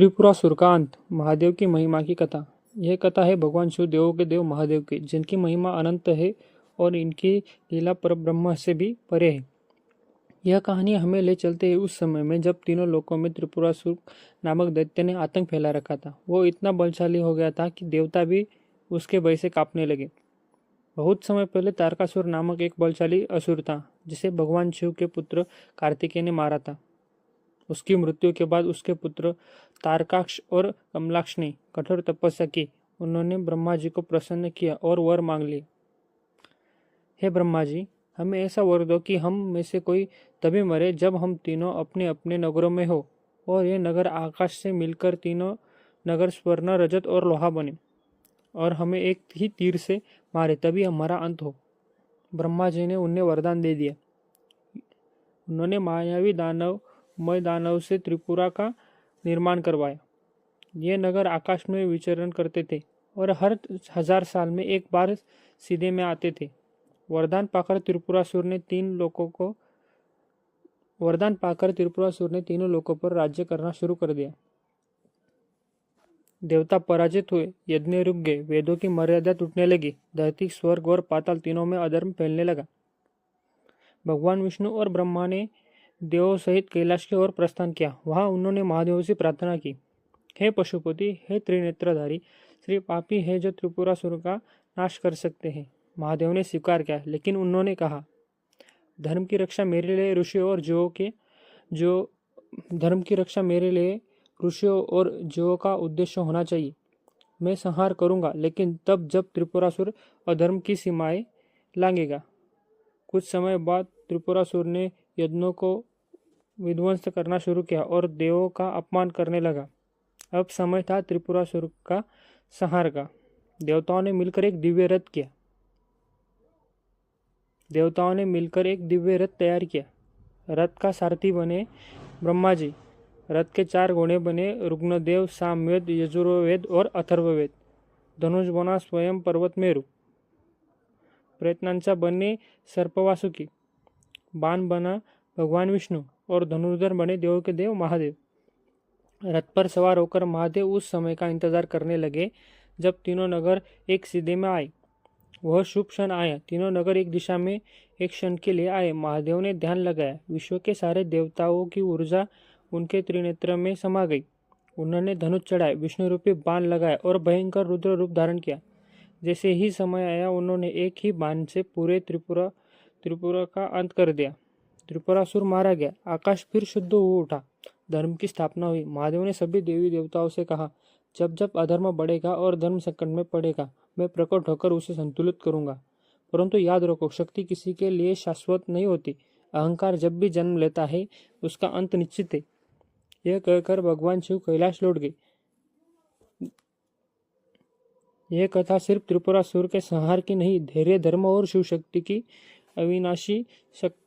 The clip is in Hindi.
त्रिपुरासुर का अंत। महादेव की महिमा की कथा। यह कथा है भगवान शिव देवों के देव महादेव की, जिनकी महिमा अनंत है और इनकी लीला पर ब्रह्म से भी परे है। यह कहानी हमें ले चलते है उस समय में जब तीनों लोकों में त्रिपुरासुर नामक दैत्य ने आतंक फैला रखा था। वो इतना बलशाली हो गया था कि देवता भी उसके भय से कांपने लगे। बहुत समय पहले तारकासुर नामक एक बलशाली असुर था, जिसे भगवान शिव के पुत्र कार्तिकेय ने मारा था। उसकी मृत्यु के बाद उसके पुत्र तारकाक्ष और कमलाक्ष ने कठोर तपस्या की। उन्होंने ब्रह्मा जी को प्रसन्न किया और वर मांग लिए। हे ब्रह्मा जी, हमें ऐसा वर दो कि हम में से कोई तभी मरे जब हम तीनों अपने अपने नगरों में हो और ये नगर आकाश से मिलकर तीनों नगर स्वर्ण, रजत और लोहा बने और हमें एक ही तीर से मारे, तभी हमारा अंत हो। ब्रह्मा जी ने उन्हें वरदान दे दिया। उन्होंने मायावी दानवमय दानव से त्रिपुरा का निर्माण करवाया। ये नगर आकाश में विचरण करते थे और हर 1000 साल में एक बार सीधे में आते थे। वरदान पाकर त्रिपुरासुर ने तीनों लोकों पर राज्य करना शुरू कर दिया। देवता पराजित हुए, यज्ञ रुक गए, वेदों की मर्यादा टूटने लगी, धरती, स्वर्ग और पाताल तीनों में अधर्म फैलने लगा। भगवान विष्णु और ब्रह्मा ने देवों सहित कैलाश की ओर प्रस्थान किया। वहां उन्होंने महादेव से प्रार्थना की, हे पशुपति, हे त्रिनेत्रधारी, श्री पापी है जो त्रिपुरासुर का नाश कर सकते हैं। महादेव ने स्वीकार किया, लेकिन उन्होंने कहा, धर्म की रक्षा मेरे लिए ऋषियों और जीवों का उद्देश्य होना चाहिए। मैं संहार करूंगा, लेकिन तब जब त्रिपुरासुर अधर्म की सीमाएं लांघेगा। कुछ समय बाद त्रिपुरासुर ने यज्ञों को विध्वंस करना शुरू किया और देवों का अपमान करने लगा। अब समय था त्रिपुरासुर का संहार का। देवताओं ने मिलकर एक दिव्य रथ तैयार किया। रथ का सारथी बने ब्रह्मा जी। रथ के 4 घोड़े बने ऋग्वेद, सामवेद, यजुर्वेद और अथर्ववेद। धनुष बना स्वयं पर्वत मेरू। प्रयत्नांचा बने सर्पवासुकी। बाण बना भगवान विष्णु और धनुर्धर बने देवों के देव महादेव। रथ पर सवार होकर महादेव उस समय का इंतजार करने लगे जब तीनों नगर एक सीधे में आए। वह शुभ क्षण आया। तीनों नगर एक दिशा में एक क्षण के लिए आए। महादेव ने ध्यान लगाया। विश्व के सारे देवताओं की ऊर्जा उनके त्रिनेत्र में समा गई। उन्होंने धनुष चढ़ाए, विष्णु रूपी बाण लगाए और भयंकर रुद्र रूप धारण किया। जैसे ही समय आया, उन्होंने एक ही बाण से पूरे त्रिपुरा का अंत कर दिया। त्रिपुरासुर मारा गया। आकाश फिर शुद्ध हो उठा। धर्म की स्थापना हुई। महादेव ने सभी देवी देवताओं से कहा, जब जब अधर्म बढ़ेगा और धर्म संकट में पड़ेगा, मैं प्रकट होकर उसे संतुलित करूंगा। परंतु याद रखो, शक्ति किसी के लिए शाश्वत नहीं होती। अहंकार जब भी जन्म लेता है, उसका अंत निश्चित है। यह कहकर भगवान शिव कैलाश लौट गए। यह कथा सिर्फ त्रिपुरासुर के संहार की नहीं, धैर्य, धर्म और शिव शक्ति की अविनाशी शक्ति